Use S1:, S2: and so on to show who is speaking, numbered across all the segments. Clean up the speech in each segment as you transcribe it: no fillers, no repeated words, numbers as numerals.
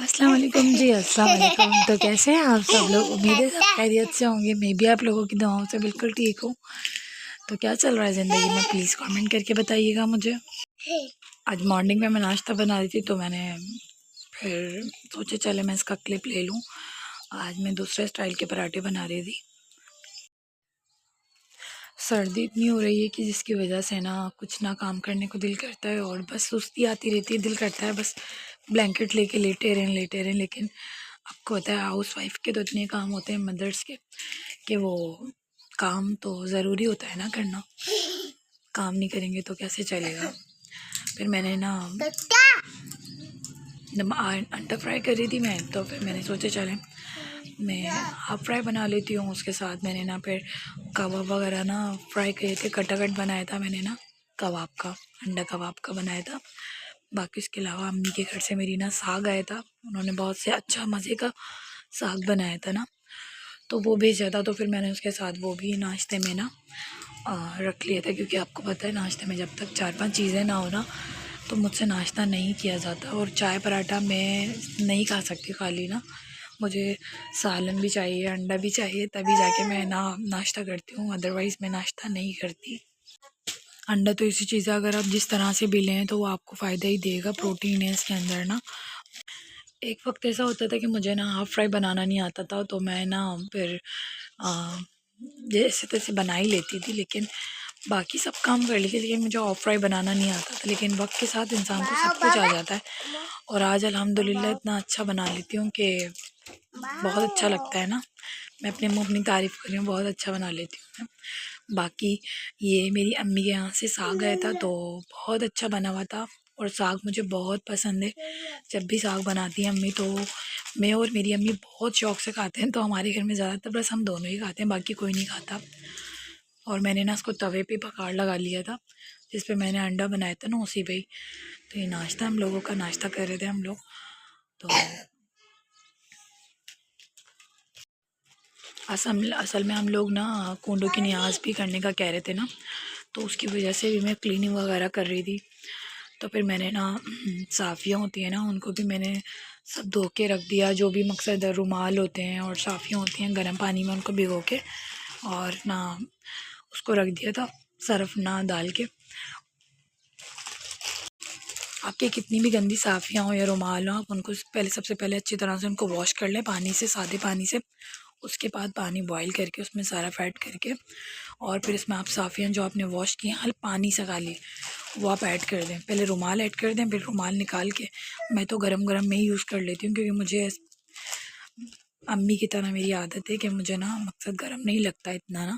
S1: अस्सलाम वालेकुम जी। अस्सलाम वालेकुम। तो कैसे हैं आप सब लोग? उम्मीद है सब खैरियत से होंगे। मैं भी आप लोगों की दुआओं से बिल्कुल ठीक हूँ। तो क्या चल रहा है ज़िंदगी में, प्लीज़ कमेंट करके बताइएगा मुझे। आज मॉर्निंग में मैं नाश्ता बना रही थी तो मैंने फिर सोचा चले मैं इसका क्लिप ले लूँ। आज मैं दूसरे स्टाइल के पराठे बना रही थी। सर्दी इतनी हो रही है कि जिसकी वजह से ना कुछ ना काम करने को दिल करता है और बस सुस्ती आती रहती है। दिल करता है बस ब्लैंकेट लेके लेटे रहें। लेकिन आपको पता है हाउस वाइफ के तो इतने काम होते हैं, मदर्स के, कि वो काम तो ज़रूरी होता है ना करना। काम नहीं करेंगे तो कैसे चलेगा। फिर मैंने ना अंडा फ्राई कर रही थी मैं, तो फिर मैंने सोचा चले मैं हाफ़ फ्राई बना लेती हूँ। उसके साथ मैंने ना फिर कबाब वगैरह ना फ्राई किए थे, कटाकट बनाया था मैंने ना कबाब का, अंडा कबाब का बनाया था। बाकी इसके अलावा अम्मी के घर से मेरी ना साग आया था, उन्होंने बहुत से अच्छा मज़े का साग बनाया था ना, तो वो भेजा था। तो फिर मैंने उसके साथ वो भी नाश्ते में ना रख लिया था, क्योंकि आपको पता है नाश्ते में जब तक 4-5 चीज़ें ना हो ना तो मुझसे नाश्ता नहीं किया जाता। और चाय पराठा मैं नहीं खा सकती खाली ना, मुझे सालन भी चाहिए, अंडा भी चाहिए, तभी जाके मैं ना नाश्ता करती हूँ, अदरवाइज़ मैं नाश्ता नहीं करती। अंडा तो ऐसी चीज़ है, अगर आप जिस तरह से भी लें तो वो आपको फ़ायदा ही देगा, प्रोटीन है इसके अंदर ना। एक वक्त ऐसा होता था कि मुझे ना हाफ़ फ्राई बनाना नहीं आता था, तो मैं ना फिर आ, जैसे तैसे बना ही लेती थी, लेकिन बाकी सब काम कर लेती थी, लेकिन मुझे हाफ़ फ्राई बनाना नहीं आता था। लेकिन वक्त के साथ इंसान को सब कुछ आ जाता है, और आज अल्हम्दुलिल्लाह इतना अच्छा बना लेती हूँ कि बहुत अच्छा लगता है ना। मैं अपने मुँह अपनी तारीफ़ कर रही हूँ, बहुत अच्छा बना लेती हूँ मैं। बाकी ये मेरी अम्मी के यहाँ से साग आया था तो बहुत अच्छा बना हुआ था, और साग मुझे बहुत पसंद है। जब भी साग बनाती है अम्मी तो मैं और मेरी अम्मी बहुत शौक़ से खाते हैं। तो हमारे घर में ज़्यादातर बस हम दोनों ही खाते हैं, बाकी कोई नहीं खाता। और मैंने ना उसको तवे पे पकाड़ लगा लिया था, जिस पे मैंने अंडा बनाया था ना उसी पे ही। तो ये नाश्ता हम लोगों का नाश्ता कर रहे थे हम लोग। तो असल असल में हम लोग ना कूंडों की नियाज़ भी करने का कह रहे थे ना, तो उसकी वजह से भी मैं क्लीनिंग वगैरह कर रही थी। तो फिर मैंने ना साफ़ियाँ होती हैं ना, उनको भी मैंने सब धो के रख दिया। जो भी मकसद रुमाल होते हैं और साफ़ियाँ होती हैं, गर्म पानी में उनको भिगो के और ना उसको रख दिया था, सर्फ़ ना डाल के। आपके कितनी भी गंदी साफ़ियाँ हो या रुमाल हो, आप उनको पहले सबसे पहले अच्छी तरह से उनको वॉश कर लें पानी से, सादे पानी से। उसके बाद पानी बॉईल करके उसमें सर्फ़ ऐड करके, और फिर इसमें आप साफ़ियाँ जो आपने वॉश की हैं हल्का पानी से खाली, वो आप ऐड कर दें। पहले रुमाल ऐड कर दें, फिर रुमाल निकाल के मैं तो गरम-गरम में ही यूज़ कर लेती हूँ, क्योंकि मुझे अम्मी की तरह मेरी आदत है कि मुझे ना मकसद गरम नहीं लगता इतना ना,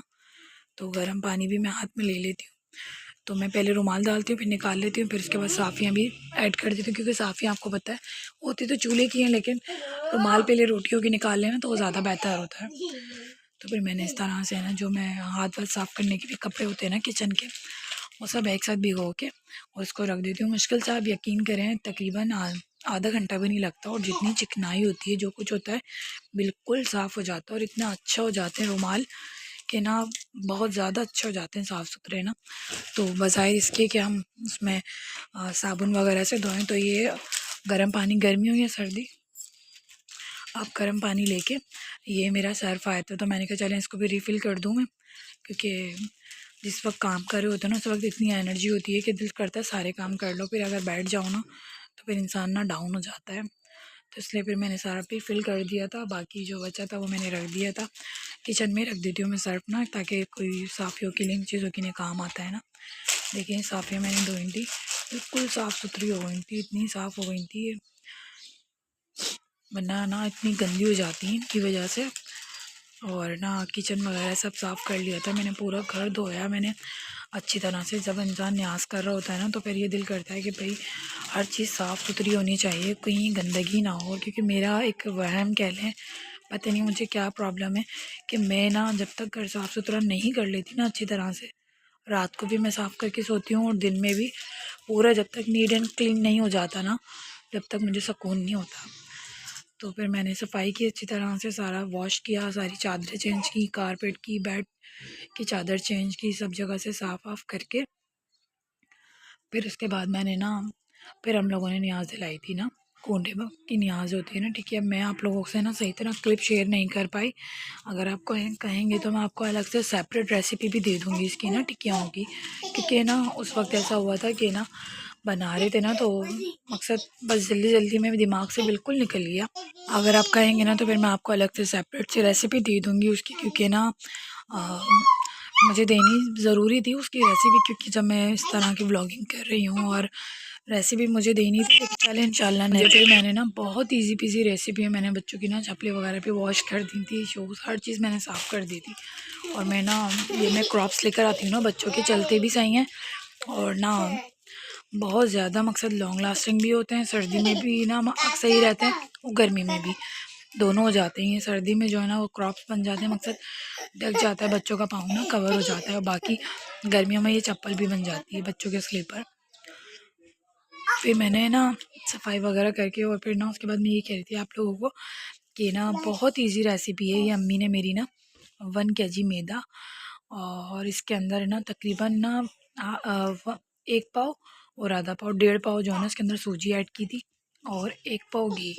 S1: तो गरम पानी भी मैं हाथ में ले लेती हूँ। तो मैं पहले रुमाल डालती हूँ, फिर निकाल लेती हूँ, फिर उसके बाद साफ़ियाँ भी ऐड कर देती हूँ, क्योंकि साफ़ियाँ आपको पता है होती तो चूल्हे की हैं, लेकिन रुमाल पहले रोटियों की निकाल लें ना तो वो ज़्यादा बेहतर होता है। तो फिर मैंने इस तरह से ना, जो मैं हाथ वाथ साफ़ करने के भी कपड़े होते हैं ना किचन के, वो सब एक साथ भिगो के और उसको रख देती हूँ। मुश्किल से आप यकीन करें तकरीबन आधा घंटा भी नहीं लगता, और जितनी चिकनाई होती है, जो कुछ होता है बिल्कुल साफ़ हो जाता है, और इतना अच्छा हो जाते हैं रुमाल के ना, बहुत ज़्यादा अच्छे हो जाते हैं साफ़ सुथरे ना। तो बज़ाहिर इसके कि हम उसमें साबुन वगैरह से धोएं, तो ये गर्म पानी, गर्मी हो या सर्दी, आप गर्म पानी लेके, ये मेरा सर्फ़ आया था तो मैंने कहा चलें इसको भी रिफ़िल कर दूँ मैं, क्योंकि जिस वक्त काम कर रहे होते हैं ना उस वक्त इतनी एनर्जी होती है कि दिल करता है सारे काम कर लो, फिर अगर बैठ जाओ ना तो फिर इंसान ना डाउन हो जाता है। तो इसलिए फिर मैंने सारा भी फिल कर दिया था, बाकी जो बचा था वो मैंने रख दिया था। किचन में रख देती हूँ मैं सर्फ़ ना, ताकि कोई साफ़ियों के लिए इन चीज़ों के लिए काम आता है ना। देखिए साफ़ियाँ मैंने धोई थी, बिल्कुल साफ़ सुथरी हो गई थी, इतनी साफ़ हो गई थी, वरना ना इतनी गंदी हो जाती हैं इनकी वजह से। और ना किचन वगैरह सब साफ़ कर लिया था मैंने, पूरा घर धोया मैंने अच्छी तरह से। जब इंसान न्याज़ कर रहा होता है ना तो फिर ये दिल करता है कि भाई हर चीज़ साफ़ सुथरी होनी चाहिए, कहीं गंदगी ना हो। क्योंकि मेरा एक वहम कह लें, पता नहीं मुझे क्या प्रॉब्लम है, कि मैं ना जब तक घर साफ़ सुथरा नहीं कर लेती ना अच्छी तरह से, रात को भी मैं साफ़ करके सोती हूँ और दिन में भी पूरा, जब तक नीट एंड क्लीन नहीं हो जाता ना, जब तक मुझे सुकून नहीं होता। तो फिर मैंने सफाई की अच्छी तरह से, सारा वॉश किया, सारी चादरें चेंज की, कारपेट की, बेड की चादर चेंज की, सब जगह से साफ़ वाफ़ करके फिर उसके बाद मैंने ना, फिर हम लोगों ने न्याज़ दिलाई थी ना, कोंडे की न्याज होती है ना टिकिया। मैं आप लोगों से ना सही तरह क्लिप शेयर नहीं कर पाई। अगर आप कहेंगे तो मैं आपको अलग से सेपरेट रेसिपी भी दे दूँगी इसकी ना टिकियाओं की, क्योंकि ना उस वक्त ऐसा हुआ था कि ना बना रहे थे ना, तो मकसद बस जल्दी जल्दी में दिमाग से बिल्कुल निकल गया। अगर आप कहेंगे ना तो फिर मैं आपको अलग से सेपरेट सी रेसिपी दे दूँगी उसकी, क्योंकि ना मुझे देनी ज़रूरी थी उसकी रेसिपी, क्योंकि जब मैं इस तरह की व्लॉगिंग कर रही हूँ और रेसिपी मुझे देनी थी। चले इंशाल्लाह नहीं, फिर मैंने ना बहुत इजी पीजी रेसिपी है। मैंने बच्चों की ना चपले वगैरह पे वॉश कर दी थी, शूज़ हर चीज़ मैंने साफ़ कर दी थी। और मैं ना ये मैं क्रॉप्स लेकर आती हूँ ना, बच्चों के चलते भी सही हैं और ना बहुत ज़्यादा मकसद लॉन्ग लास्टिंग भी होते हैं। सर्दी में भी ना सही रहते हैं और गर्मी में भी, दोनों हो जाते हैं। सर्दी में जो है ना वो क्रॉप्स बन जाते हैं, मकसद ढक जाता है बच्चों का पाँव ना, कवर हो जाता है। और बाकी गर्मियों में ये चप्पल भी बन जाती है बच्चों के स्लीपर। फिर मैंने ना सफाई वगैरह करके और फिर ना उसके बाद मैं ये कह रही थी आप लोगों को कि ना बहुत इजी रेसिपी है ये। अम्मी ने मेरी ना 1 kg मैदा और इसके अंदर ना तकरीबन ना 1 पाव और आधा पाव 1.5 पाव जो है ना इसके अंदर सूजी ऐड की थी और 1 पाव घी,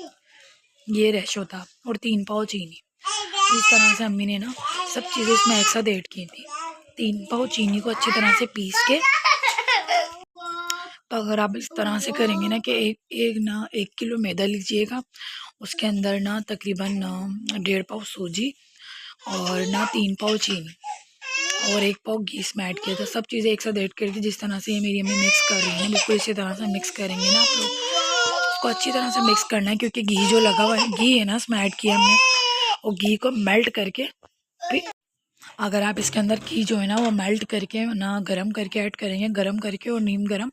S1: ये रेशो था, और 3 पाव चीनी। इस तरह से अम्मी ने ना सब चीज़ें इसमें एक साथ ऐड की थी। 3 पाव चीनी को अच्छी तरह से पीस के, तो अगर आप इस तरह से करेंगे ना कि एक किलो मैदा लीजिएगा, उसके अंदर ना तकरीबन 1.5 पाव सूजी और ना 3 पाव चीनी और 1 पाव घी इसमें ऐड किया था। सब चीज़ें एक साथ ऐड करके जिस तरह से ये मेरी अम्मी मिक्स कर रही हैं, बिल्कुल इसी तरह से मिक्स करेंगे ना आप लोग। उसको अच्छी तरह से मिक्स करना है, क्योंकि घी जो लगा हुआ है, घी है ना इसमें ऐड किया हमने, और घी को मेल्ट करके फिर अगर आप इसके अंदर घी जो है ना वो मेल्ट करके ना गरम करके ऐड करेंगे, गरम करके और नीम गरम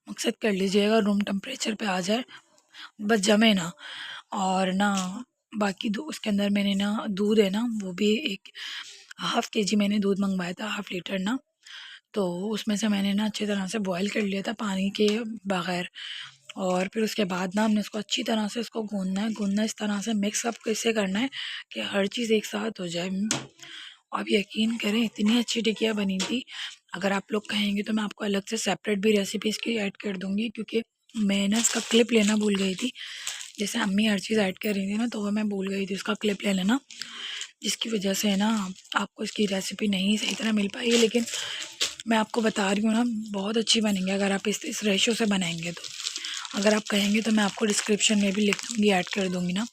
S1: मकसद कर लीजिएगा, रूम टेम्परेचर पे आ जाए, बस जमे ना। और ना बाकी उसके अंदर मैंने ना दूध है ना वो भी 1/2 kg मैंने दूध मंगवाया था, 1/2 लीटर ना। तो उसमें से मैंने ना अच्छी तरह से बॉईल कर लिया था पानी के बगैर। और फिर उसके बाद ना हमने इसको अच्छी तरह से इसको गूंदना इस तरह से मिक्स अप कैसे करना है कि हर चीज़ एक साथ हो जाए। आप यकीन करें इतनी अच्छी टिकिया बनी थी। अगर आप लोग कहेंगे तो मैं आपको अलग से सेपरेट भी रेसिपी इसकी ऐड कर दूँगी, क्योंकि मैं ना इसका क्लिप लेना भूल गई थी। जैसे अम्मी हर चीज़ ऐड कर रही थी ना, तो वो मैं भूल गई थी उसका क्लिप ले लेना, जिसकी वजह से ना आपको इसकी रेसिपी नहीं सही तरह मिल पाई है। लेकिन मैं आपको बता रही हूँ ना बहुत अच्छी बनेंगी अगर आप इस रेशो से बनाएंगे तो। अगर आप कहेंगे तो मैं आपको डिस्क्रिप्शन में भी लिख दूँगी, ऐड कर दूँगी ना।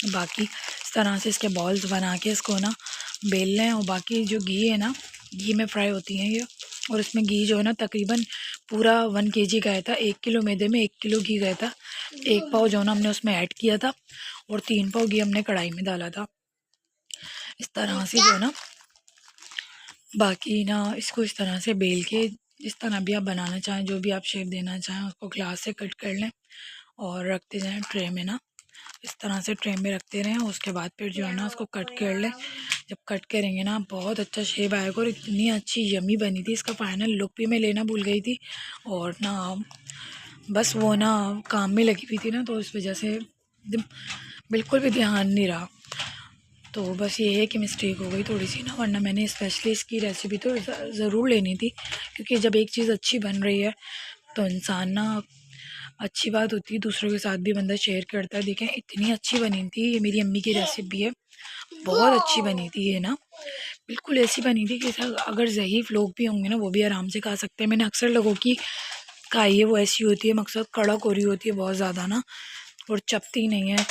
S1: बाकी इस तरह से इसके बॉल्स बना के इसको ना बेल लें। और बाकी जो घी है ना, घी में फ्राई होती हैं ये। और इसमें घी जो है ना तकरीबन पूरा 1 kg गया था। 1 किलो मैदे में 1 किलो घी गया था। 1 पाव जो है ना हमने उसमें ऐड किया था और 3 पाव घी हमने कढ़ाई में डाला था। इस तरह से जो है ना, बाकी ना इसको इस तरह से बेल के जिस तरह भी आप बनाना चाहें, जो भी आप शेप देना चाहें, उसको ग्लास से कट कर लें और रखते जाएं ट्रे में ना। इस तरह से ट्रे में रखते रहें। उसके बाद फिर जो है ना उसको कट कर लें। जब कट करेंगे ना बहुत अच्छा शेप आएगा। और इतनी अच्छी यमी बनी थी, इसका फाइनल लुक भी मैं लेना भूल गई थी। और ना बस वो ना काम में लगी हुई थी ना, तो इस वजह से बिल्कुल भी ध्यान नहीं रहा। तो बस ये है कि मिस्टेक हो गई थोड़ी सी ना, वरना मैंने स्पेशली इसकी रेसिपी तो ज़रूर लेनी थी। क्योंकि जब एक चीज़ अच्छी बन रही है तो इंसान ना, अच्छी बात होती है दूसरों के साथ भी बंदा शेयर करता है। देखें इतनी अच्छी बनी थी, ये मेरी अम्मी की रेसिपी है, बहुत अच्छी बनी थी ये ना। बिल्कुल ऐसी बनी थी कि अगर ज़ईफ़ लोग भी होंगे ना वो भी आराम से खा सकते हैं। मैंने अक्सर लोगों की खाई है, वो ऐसी होती है मकसद कड़क हो रही होती है बहुत ज़्यादा ना, और चपती नहीं है।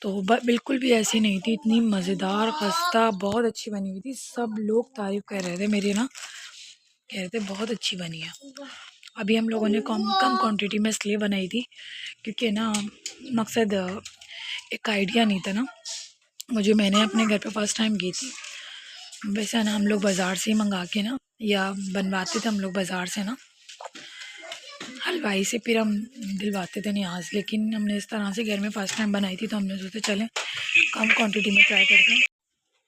S1: तो बिल्कुल भी ऐसी नहीं थी, इतनी मज़ेदार खस्ता बहुत अच्छी बनी हुई थी। सब लोग तारीफ़ कर रहे थे मेरे ना, कह रहे थे बहुत अच्छी बनी है। अभी हम लोगों ने कम कम क्वांटिटी में इसलिए बनाई थी क्योंकि ना मकसद एक आइडिया नहीं था ना मुझे, मैंने अपने घर पे फर्स्ट टाइम की थी। वैसे ना हम लोग बाज़ार से ही मंगा के ना या बनवाते थे हम लोग बाज़ार से ना हलवाई से, फिर हम दिलवाते थे न्याज। लेकिन हमने इस तरह से घर में फ़र्स्ट टाइम बनाई थी, तो हमने सोचा चलें कम क्वांटिटी में ट्राई करते हैं।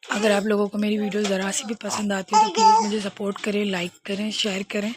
S1: अगर आप लोगों को मेरी वीडियो ज़रा सी भी पसंद आती है तो प्लीज़ मुझे सपोर्ट करें, लाइक करें, शेयर करें।